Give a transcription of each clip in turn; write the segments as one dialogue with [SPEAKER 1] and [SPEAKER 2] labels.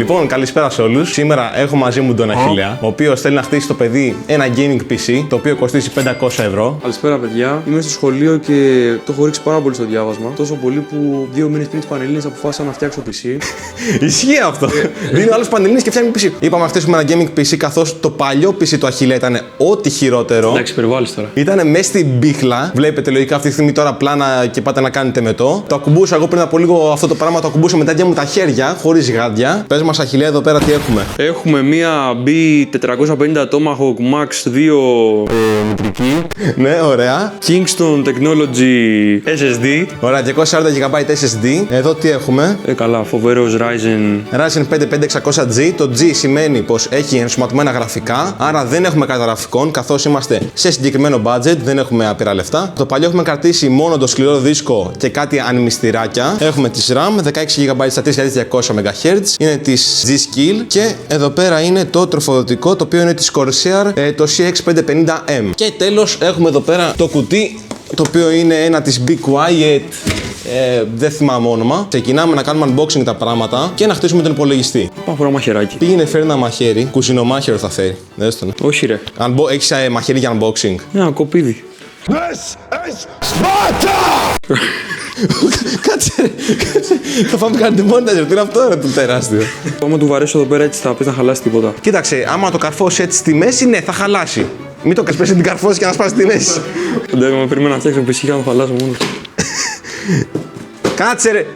[SPEAKER 1] Λοιπόν, καλησπέρα σε όλους. Σήμερα έχω μαζί μου τον Αχιλλέα, ο οποίος θέλει να χτίσει το παιδί ένα gaming PC, το οποίο κοστίζει 500 ευρώ.
[SPEAKER 2] Καλησπέρα, παιδιά. Είμαι στο σχολείο και το έχω ρίξει πάρα πολύ στο διάβασμα. Τόσο πολύ που 2 μήνες πριν τις Πανελλήνιες αποφάσισα να φτιάξω PC.
[SPEAKER 1] Ισχύει αυτό. Δίνει ο άλλος Πανελλήνιες και φτιάχνει PC. Είπαμε να χτίσουμε ένα gaming PC, καθώς το παλιό PC του Αχιλλέα ήταν ό,τι χειρότερο.
[SPEAKER 2] Εντάξει, περιβάλλεις τώρα.
[SPEAKER 1] Ήταν μέσα στην μπίχλα. Βλέπετε λογικά αυτή τη στιγμή τώρα πλάνα και πάτε να κάνετε μετό. Το ακουμπούσα εγώ πριν από λίγο αυτό το πράγμα, το ακουμπούσα με τα ίδια μου τα χέρια, χωρίς γάντια. Πες μας, Αχιλλέα, εδώ πέρα τι έχουμε.
[SPEAKER 2] Έχουμε μία B450 Tomahawk Max 2 μητρική.
[SPEAKER 1] Ναι, ωραία.
[SPEAKER 2] Kingston Technology SSD.
[SPEAKER 1] Ωραία, 240 GB SSD. Εδώ τι έχουμε.
[SPEAKER 2] Καλά, φοβερός
[SPEAKER 1] Ryzen 5 5600G. Το G σημαίνει πως έχει ενσωματωμένα γραφικά. Άρα δεν έχουμε κάρτα γραφικών, καθώς είμαστε σε συγκεκριμένο budget, δεν έχουμε άπειρα λεφτά. Το παλιό έχουμε κρατήσει μόνο το σκληρό δίσκο και κάτι ανεμιστηράκια. Έχουμε τη RAM 16 GB στα 3200 MHz. Είναι της G-Skill. Και εδώ πέρα είναι το τροφοδοτικό, το οποίο είναι της Corsair, το CX550M. Και τέλος έχουμε εδώ πέρα το κουτί, το οποίο είναι ένα της Be Quiet. Δεν θυμάμαι όνομα. Ξεκινάμε να κάνουμε unboxing τα πράγματα και να χτίσουμε τον υπολογιστή.
[SPEAKER 2] Πάω φορά μαχαιράκι.
[SPEAKER 1] Πήγαινε, φέρει ένα μαχαίρι. Κουζινομάχαιρο θα φέρει. Δες τον.
[SPEAKER 2] Όχι, ρε.
[SPEAKER 1] Έχεις μαχαίρι για unboxing.
[SPEAKER 2] Ένα κοπίδι.
[SPEAKER 1] This is Sparta! Κάτσε, θα πάμε κάνετε μόντα, τι είναι αυτό ρε, το τεράστιο.
[SPEAKER 2] Άμα του βαρέσω εδώ πέρα έτσι θα πες να χαλάσει τίποτα.
[SPEAKER 1] Κοίταξε, άμα το καρφώσει έτσι στη μέση, ναι, θα χαλάσει. Μην το πέσει την καρφώσει και να σπάσει τη μέση.
[SPEAKER 2] Δεν με περίμενα να φτιάξω PC και να το χαλάσω μόνος.
[SPEAKER 1] Κάτσε ρε,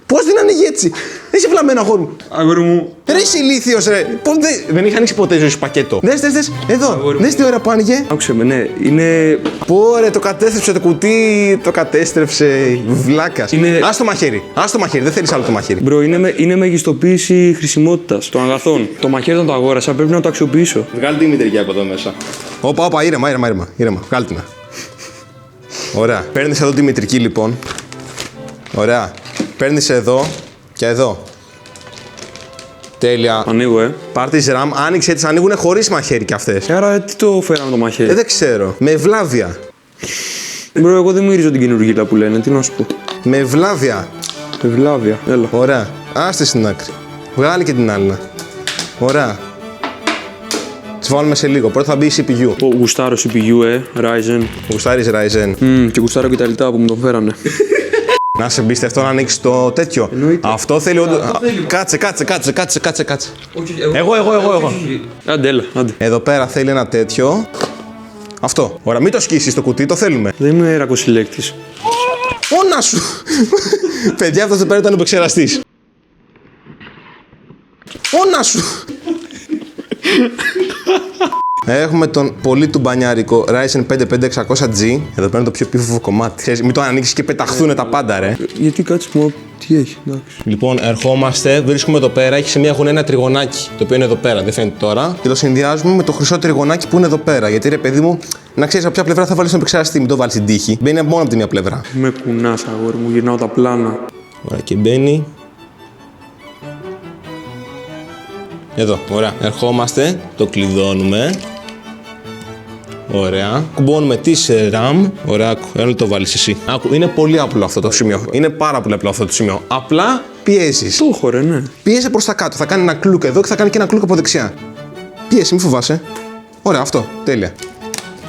[SPEAKER 1] πώς δεν ανοίγει έτσι. Είσαι βλαμμένο, αγόρι μου.
[SPEAKER 2] Αγόρι μου.
[SPEAKER 1] Ρε είσαι ηλίθιος ρε. Δεν είχα ανοίξει ποτέ ζωή σου πακέτο. Δες, εδώ. Δες τι ώρα που άνοιγε.
[SPEAKER 2] Άκουσε με, ναι, είναι.
[SPEAKER 1] Πόρε, το κατέστρεψε το κουτί, το κατέστρεψε. Βλάκας.
[SPEAKER 2] Είναι.
[SPEAKER 1] Ας το μαχαίρι, δεν θέλεις άλλο το μαχαίρι.
[SPEAKER 2] Μπρο, είναι μεγιστοποίηση χρησιμότητας των αγαθών. Το μαχαίρι όταν το αγόρασα πρέπει να το αξιοποιήσω.
[SPEAKER 1] Βγάλει τη μητρική από εδώ μέσα. Όπα, ήρεμα. Βγάλει την. Ωραία. Παίρνεις εδώ τη μητρική λοιπόν. Ωραία. Παίρνεις εδώ και εδώ. Τέλεια.
[SPEAKER 2] Ανοίγω,
[SPEAKER 1] Πάρ' τη RAM, άνοιξε έτσι, ανοίγουνε χωρίς μαχαίρι κι αυτές.
[SPEAKER 2] Άρα τι το φέραμε το μαχαίρι.
[SPEAKER 1] Δεν ξέρω. Με ευλάβεια.
[SPEAKER 2] Μπρο, εγώ δεν μυρίζω την καινούργια που λένε, τι να σου πω.
[SPEAKER 1] Με ευλάβεια.
[SPEAKER 2] Ευλάβεια, έλα.
[SPEAKER 1] Ωραία. Άστε στην άκρη. Βγάλει και την άλλη. Ωραία. Τις βάλουμε σε λίγο. Πρώτα θα μπει η CPU.
[SPEAKER 2] Γουστάρω CPU, Ryzen.
[SPEAKER 1] Γουστάρεις Ryzen.
[SPEAKER 2] Και γουστάρω και τα λιτά που μου το φέρανε.
[SPEAKER 1] Να σε εμπιστευτώ να ανοίξει το τέτοιο.
[SPEAKER 2] Εννοείται.
[SPEAKER 1] Αυτό θέλει όντως. Κάτσε. Εγώ.
[SPEAKER 2] Άντε, έλα, άντε.
[SPEAKER 1] Εδώ πέρα θέλει ένα τέτοιο. Αυτό. Ωραία, μην το σκίσεις το κουτί, το θέλουμε.
[SPEAKER 2] Δεν είμαι ρακοσυλλέκτης.
[SPEAKER 1] Όνα σου! Παιδιά, αυτό εδώ πέρα ήταν ο επεξεραστής. Όνα σου! Έχουμε τον πολύ του μπανιάρικο Ryzen 5 5600G. Εδώ πέρα είναι το πιο επίφοβο κομμάτι. Ξέρεις, μην το ανοίξεις και πεταχθούν τα πάντα, ρε.
[SPEAKER 2] Γιατί κάτσε μου, τι έχει, εντάξει.
[SPEAKER 1] Λοιπόν, ερχόμαστε, βρίσκουμε εδώ πέρα. Έχει σε μια γωνία ένα τριγωνάκι, το οποίο είναι εδώ πέρα, δεν φαίνεται τώρα. Και το συνδυάζουμε με το χρυσό τριγωνάκι που είναι εδώ πέρα. Γιατί ρε παιδί μου, να ξέρεις από ποια πλευρά θα βάλεις τον επεξεργαστή, μην το βάλεις στην τύχη. Μπαίνει μόνο από τη μία πλευρά.
[SPEAKER 2] Με κουνάς, αγόρι μου, γυρνάω τα πλάνα.
[SPEAKER 1] Ωραία, και μπαίνει. Εδώ, ωραία. Ερχόμαστε, το κλειδώνουμε. Ωραία. Κουμπώνουμε τη RAM. Ωραία, έλα το βάλεις εσύ. Άκου, είναι πολύ απλό αυτό το σημείο. Είναι πάρα πολύ απλό αυτό το σημείο. Απλά πιέζεις.
[SPEAKER 2] Το έχω, ρε, ναι.
[SPEAKER 1] Πιέζε προς τα κάτω. Θα κάνει ένα κλουκ εδώ και θα κάνει και ένα κλουκ από δεξιά. Πιέζει, μην φοβάσαι. Ωραία, αυτό. Τέλεια.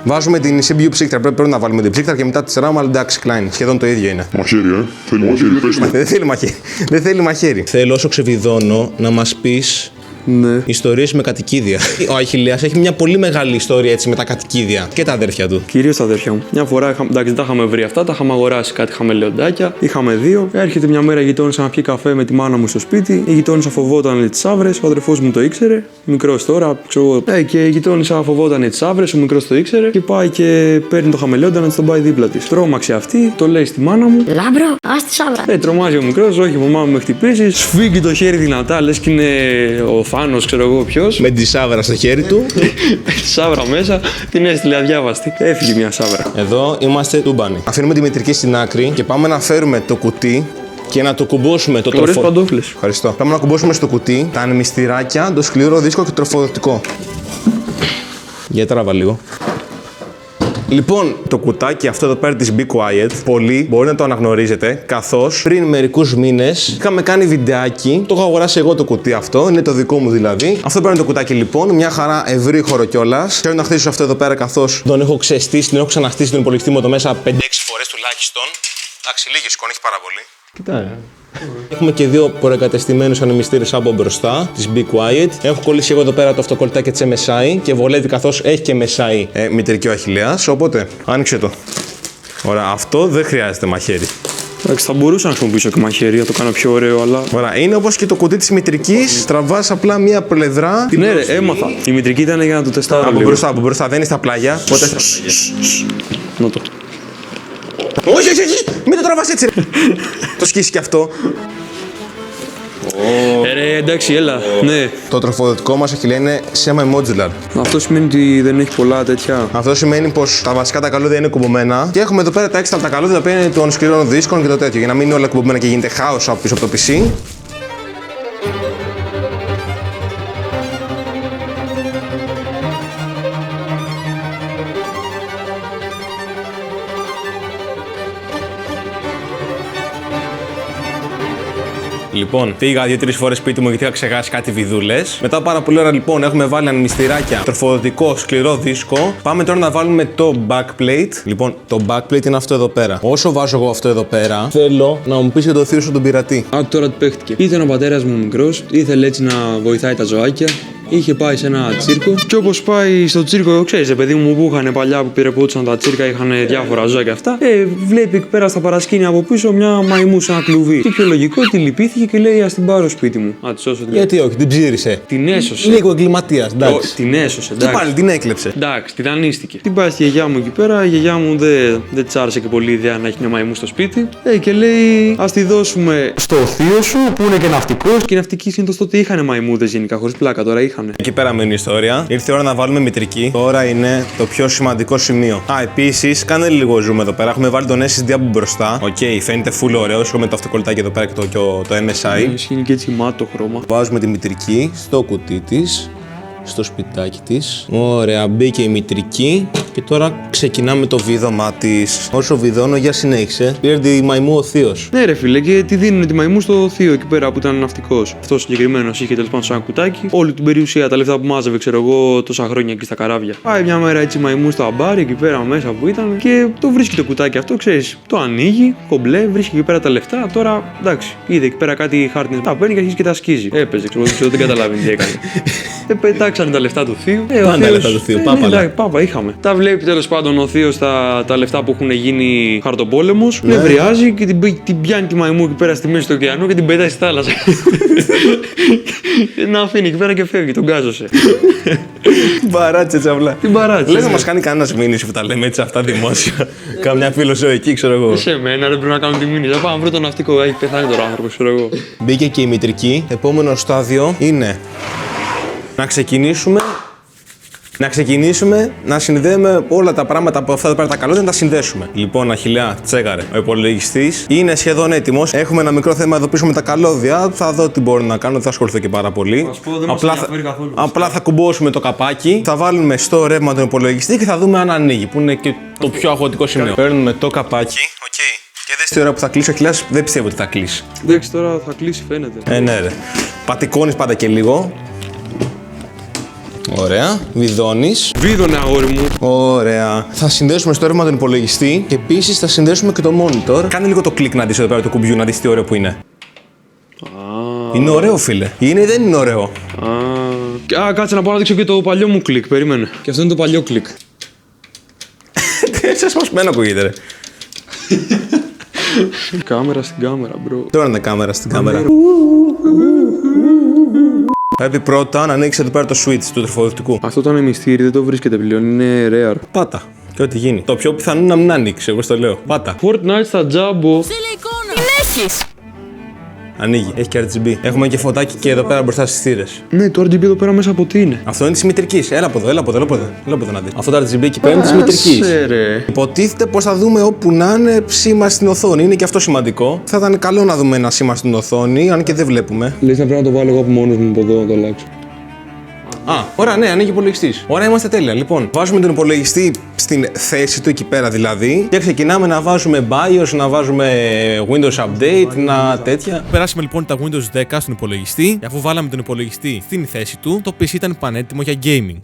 [SPEAKER 1] Βάζουμε την CPU ψύκτρα. Πρέπει να βάλουμε την ψύκτρα και μετά τη RAM, αλλά εντάξει, κλάιν. Σχεδόν το ίδιο είναι.
[SPEAKER 3] Μαχαίρι, θέλει μαχαίρι, πες το.
[SPEAKER 1] Δεν θέλει μαχαίρι. Θέλω όσο ξεβιδώνω να μας πεις.
[SPEAKER 2] Ναι.
[SPEAKER 1] Ιστορίες με κατοικίδια. Ο Αχιλλέας έχει μια πολύ μεγάλη ιστορία έτσι με τα κατοικίδια και τα αδέρφια του.
[SPEAKER 2] Κυρίως τα αδέρφια μου. Μια φορά, εντάξει, δεν τα είχαμε βρει αυτά, τα είχαμε αγοράσει κάτι χαμελαιοντάκια. Είχαμε δύο. Έρχεται μια μέρα η γειτόνισσα να πιει καφέ με τη μάνα μου στο σπίτι. Η γειτόνισσα φοβόταν τις άβρες, ο αδερφός μου το ήξερε. Μικρός τώρα, ξέρω. Και η γειτόνισσα φοβόταν τις άβρες, ο μικρός το ήξερε. Και πάει και παίρνει το χαμελαιόντα να της τον πάει δίπλα της. Τρόμαξε αυτή, το λέει στη μάνα μου.
[SPEAKER 4] Λάμπρο, ας τη σάβρα.
[SPEAKER 2] Τρομάζει ο μικρός, όχι, μαμά μου με χτυπήσει. Σφίγγει το χέρι δυνατά, λες και είναι ο Θάνος, ξέρω εγώ ποιος.
[SPEAKER 1] Με τη σάβρα στο χέρι του.
[SPEAKER 2] Σάβρα μέσα, την έστειλε αδιάβαστη. Έφυγε μια σάβρα.
[SPEAKER 1] Εδώ είμαστε τούμπανοι. Αφήνουμε τη μητρική στην άκρη και πάμε να φέρουμε το κουτί και να το κουμπώσουμε το
[SPEAKER 2] Ωραίες παντόφλες.
[SPEAKER 1] Ευχαριστώ. Πάμε να κουμπώσουμε στο κουτί τα ανεμιστηράκια, το σκληρό δίσκο και το τροφοδοτικό. Για τράβα λίγο. Λοιπόν, το κουτάκι αυτό εδώ πέρα της Be Quiet, πολλοί μπορεί να το αναγνωρίζετε, καθώς πριν μερικούς μήνες είχαμε κάνει βιντεάκι. Το έχω αγοράσει εγώ το κουτί αυτό, είναι το δικό μου δηλαδή. Αυτό πέρα είναι το κουτάκι λοιπόν, μια χαρά ευρύχωρο κιόλας. Θέλω να χτίσω αυτό εδώ πέρα καθώς τον έχω ξεστήσει, τον έχω ξαναχτίσει τον υπολογιστή μου εδώ μέσα 5-6 φορές τουλάχιστον. Εντάξει, λίγη εικόνα, έχει πάρα πολύ.
[SPEAKER 2] Κοιτάει.
[SPEAKER 1] Έχουμε και δύο προεγκατεστημένους ανεμιστήρες από μπροστά της Be Quiet. Έχω κολλήσει εγώ εδώ πέρα το αυτοκολλητάκι της MSI και βολεύει καθώς έχει και MSI μητρική ο Αχιλλέας. Οπότε άνοιξε το. Ωραία, αυτό δεν χρειάζεται μαχαίρι.
[SPEAKER 2] Εντάξει, θα μπορούσα να χρησιμοποιήσω και μαχαίρι, να το κάνω πιο ωραίο, αλλά.
[SPEAKER 1] Ωραία, είναι όπως και το κουτί της μητρικής. Τραβάς απλά μία πλευρά.
[SPEAKER 2] Ναι, ρε, έμαθα. Η μητρική ήταν για να το τεστάρω.
[SPEAKER 1] Από μπροστά, δεν είναι στα πλάγια. Πότε στα πλάγια.
[SPEAKER 2] Να το.
[SPEAKER 1] Όχι, μην το τραβάς έτσι, ρε. Το σκίσει και αυτό.
[SPEAKER 2] Ρε, εντάξει, έλα. Ναι.
[SPEAKER 1] Το τροφοδοτικό μας Αχιλλέα είναι semi-modular.
[SPEAKER 2] Αυτό σημαίνει ότι δεν έχει πολλά τέτοια.
[SPEAKER 1] Αυτό σημαίνει πως τα βασικά τα καλώδια είναι κουμπωμένα και έχουμε εδώ πέρα τα έξτρα τα καλώδια τα οποία είναι των σκληρών δίσκων και το τέτοιο. Για να μην είναι όλα κουμπωμένα και γίνεται χάος από πίσω από το PC. Λοιπόν, πήγα 2-3 φορές σπίτι μου γιατί είχα ξεχάσει κάτι βιδούλες. Μετά πάρα πολύ ώρα λοιπόν έχουμε βάλει ανεμιστηράκια, τροφοδοτικό, σκληρό δίσκο. Πάμε τώρα να βάλουμε το backplate. Λοιπόν, το backplate είναι αυτό εδώ πέρα. Όσο βάζω εγώ αυτό εδώ πέρα, θέλω να μου πεις για το θείο σου τον πειρατή.
[SPEAKER 2] Άκου τώρα τι παίχτηκε. Ήταν ο πατέρας μου μικρός, ήθελε έτσι να βοηθάει τα ζωάκια. Είχε πάει σε ένα τσίρκο. Και όπως πάει στο τσίρκο, ξέρεις, παιδί μου που είχαν παλιά που πυρεπούτσαν τα τσίρκα, είχαν διάφορα ζώα και αυτά. Βλέπει εκεί πέρα στα παρασκήνια από πίσω μια μαϊμού σε ένα κλουβί. Και πιο λογικό, τη λυπήθηκε και λέει: ας την πάρω σπίτι μου. Α, τη σώσω.
[SPEAKER 1] Γιατί όχι, την ψήρισε.
[SPEAKER 2] Την έσωσε.
[SPEAKER 1] Λίγο εγκληματίας, εντάξει.
[SPEAKER 2] Την έσωσε,
[SPEAKER 1] Και πάλι την έκλεψε.
[SPEAKER 2] Εντάξει, την δανείστηκε. Την πάει στη γιαγιά μου εκεί πέρα. Η γιαγιά μου δεν της άρεσε και πολύ η ιδέα να έχει μια μαϊμού στο σπίτι. Και λέει: ας τη δώσουμε στο θείο σου που είναι και ναυτικός. Και οι ναυτικοί συνήθως τότε είχαν μαϊμούδες γενικά, χωρίς πλάκα τώρα είχαν.
[SPEAKER 1] Εκεί πέρα μείνει η ιστορία. Ήρθε η ώρα να βάλουμε μητρική. Τώρα είναι το πιο σημαντικό σημείο. Επίσης, κάνε λίγο zoom εδώ πέρα. Έχουμε βάλει τον SSD από μπροστά. Οκ, φαίνεται full ωραίο. Έχουμε το αυτοκολλητάκι εδώ πέρα και το MSI.
[SPEAKER 2] Είναι και έτσι μάτο χρώμα.
[SPEAKER 1] Βάζουμε τη μητρική στο κουτί της, στο σπιτάκι της. Ωραία, μπήκε η μητρική και τώρα ξεκινάμε το βίδωμά της. Όσο βιδώνω, για συνέχισε. Πήρε τη μαϊμού ο θείος.
[SPEAKER 2] Ναι, ρε φίλε, και τη δίνουν τη μαϊμού στο θείο εκεί πέρα που ήταν ναυτικός. Αυτό συγκεκριμένο είχε τέλος πάντων σε ένα κουτάκι. Όλη την περιουσία, τα λεφτά που μάζευε, ξέρω εγώ, τόσα χρόνια εκεί στα καράβια. Πάει μια μέρα έτσι μαϊμού στο αμπάρι εκεί πέρα μέσα που ήταν και το βρίσκει το κουτάκι αυτό, ξέρεις. Το ανοίγει, κομπλέ, βρίσκει εκεί πέρα τα λεφτά. Τώρα εντάξει, είδε εκεί πέρα κάτι χάρτινε. Τα παίρνει και αρχίζει και τα σκίζει. Έπαιζε, ξέρω, δεν καταλάβει τι έκανε. Πετάξανε τα λεφτά του θείου.
[SPEAKER 1] Πάνε τα λεφτά του θείου,
[SPEAKER 2] πάπα είχαμε. Τα βλέπει τέλος πάντων ο θείος τα λεφτά που έχουν γίνει χαρτοπόλεμος. Νευριάζει και την πιάνει τη μαϊμού εκεί πέρα στη μέση του ωκεανού και την πετάει στη θάλασσα. Να αφήνει εκεί πέρα και φεύγει, τον γκάζωσε.
[SPEAKER 1] Την παράτησε έτσι απλά.
[SPEAKER 2] Την παράτησε.
[SPEAKER 1] Λες να μας κάνει κανένας μήνυση που τα λέμε έτσι αυτά δημόσια. Κάμια φιλοσοφική, ξέρω εγώ.
[SPEAKER 2] Σε μένα δεν πρέπει να κάνω τη μήνυση. Πάμε βρω τον ναυτικό, έχει πεθάνει τώρα άνθρωπο, ξέρω εγώ.
[SPEAKER 1] Μπήκε και η μητρική. Επόμενο στάδιο είναι να ξεκινήσουμε να συνδέουμε όλα τα πράγματα από αυτά εδώ πέρα τα καλώδια, να τα συνδέσουμε. Λοιπόν, Αχιλλέα, τσέκαρε. Ο υπολογιστής είναι σχεδόν έτοιμος. Έχουμε ένα μικρό θέμα εδώ πίσω με τα καλώδια. Θα δω τι μπορώ να κάνω, δεν θα ασχοληθώ και πάρα πολύ. Απλά θα κουμπώσουμε το καπάκι, θα βάλουμε στο ρεύμα τον υπολογιστή και θα δούμε αν ανοίγει, που είναι και το πιο αγχωτικό σημείο. Παίρνουμε το καπάκι. Και δες τη ώρα που θα κλείσει, ο Αχιλλέας δεν πιστεύω ότι θα κλείσει.
[SPEAKER 2] Εντάξει, τώρα θα κλείσει, φαίνεται.
[SPEAKER 1] Ναι, ρε. Πατικώνεις πάντα και λίγο. Ωραία, βιδώνεις.
[SPEAKER 2] Βίδωνε, αγόρι μου.
[SPEAKER 1] Ωραία. Θα συνδέσουμε στο ρεύμα τον υπολογιστή και επίσης θα συνδέσουμε και το monitor. Κάνε λίγο το κλικ να δεις εδώ πέρα το κουμπιού, να δεις τι ωραίο που είναι. Είναι ωραίο, φίλε. Είναι ή δεν είναι ωραίο?
[SPEAKER 2] Κάτσε να πάω να δείξω και το παλιό μου κλικ. Περίμενε. Και αυτό είναι το παλιό κλικ.
[SPEAKER 1] Τι σπασμένο ακούγεται, ρε.
[SPEAKER 2] Κάμερα στην κάμερα, μπρο.
[SPEAKER 1] Τώρα είναι κάμερα στην κάμερα. Πρέπει πρώτα να ανοίξει εδώ πέρα το switch του τροφοδοτικού.
[SPEAKER 2] Αυτό το ανεμιστήρι δεν το βρίσκεται πλέον, είναι rare.
[SPEAKER 1] Πάτα. Και ό,τι γίνει. Το πιο πιθανό είναι να μην ανοίξει, εγώ στο λέω. Πάτα.
[SPEAKER 2] Fortnite στα Jumbo.
[SPEAKER 4] Στείλε εικόνα. Την έχεις.
[SPEAKER 1] Ανοίγει. Έχει και RGB. Έχουμε και φωτάκι και εδώ πέρα μπροστά στις θύρες.
[SPEAKER 2] Ναι, το RGB εδώ πέρα μέσα από τι είναι?
[SPEAKER 1] Αυτό είναι της μητρικής. Έλα από εδώ, έλα από εδώ να δεις. Αυτό το RGB εκεί πέρα είναι της μητρικής. Υποτίθεται πως θα δούμε όπου να είναι σήμα στην οθόνη. Είναι και αυτό σημαντικό. Θα ήταν καλό να δούμε ένα σήμα στην οθόνη, αν και δεν βλέπουμε.
[SPEAKER 2] Λες να πρέπει να το βάλω εγώ από μόνος μου από εδώ να το αλλάξω.
[SPEAKER 1] Ωραία, ναι, ανοίγει ο υπολογιστής. Ωραία, είμαστε τέλεια. Λοιπόν, βάζουμε τον υπολογιστή στην θέση του εκεί πέρα δηλαδή και ξεκινάμε να βάζουμε BIOS, να βάζουμε Windows Update, να τέτοια.
[SPEAKER 4] Περάσαμε λοιπόν τα Windows 10 στον υπολογιστή και αφού βάλαμε τον υπολογιστή στην θέση του, το PC ήταν πανέτοιμο για gaming.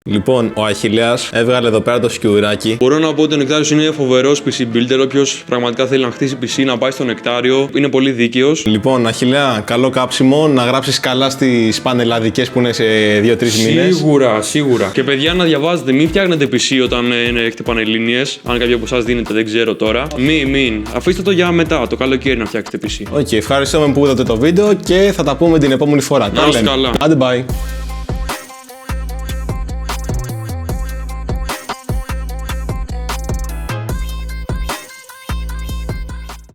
[SPEAKER 1] Λοιπόν, ο Αχιλλέας έβγαλε εδώ πέρα το σκιουράκι.
[SPEAKER 2] Μπορώ να πω ότι ο Νεκτάριος είναι φοβερός PC builder. Όποιος πραγματικά θέλει να χτίσει PC, να πάει στο Νεκτάριο, είναι πολύ δίκαιος.
[SPEAKER 1] Λοιπόν, Αχιλλέα, καλό κάψιμο, να γράψεις καλά στις πανελλαδικές που είναι σε 2-3 μήνες.
[SPEAKER 2] Σίγουρα. Και παιδιά, να διαβάζετε, μην φτιάχνετε PC όταν έχετε πανελλήνιες. Αν κάποιο από εσάς δίνετε, δεν ξέρω τώρα. Μην. Αφήστε το για μετά, το καλοκαίρι να φτιάξετε PC.
[SPEAKER 1] Οκ, ευχαριστούμε που είδατε το βίντεο και θα τα πούμε την επόμενη φορά.
[SPEAKER 2] Να είστε καλά.
[SPEAKER 1] Άντε, bye.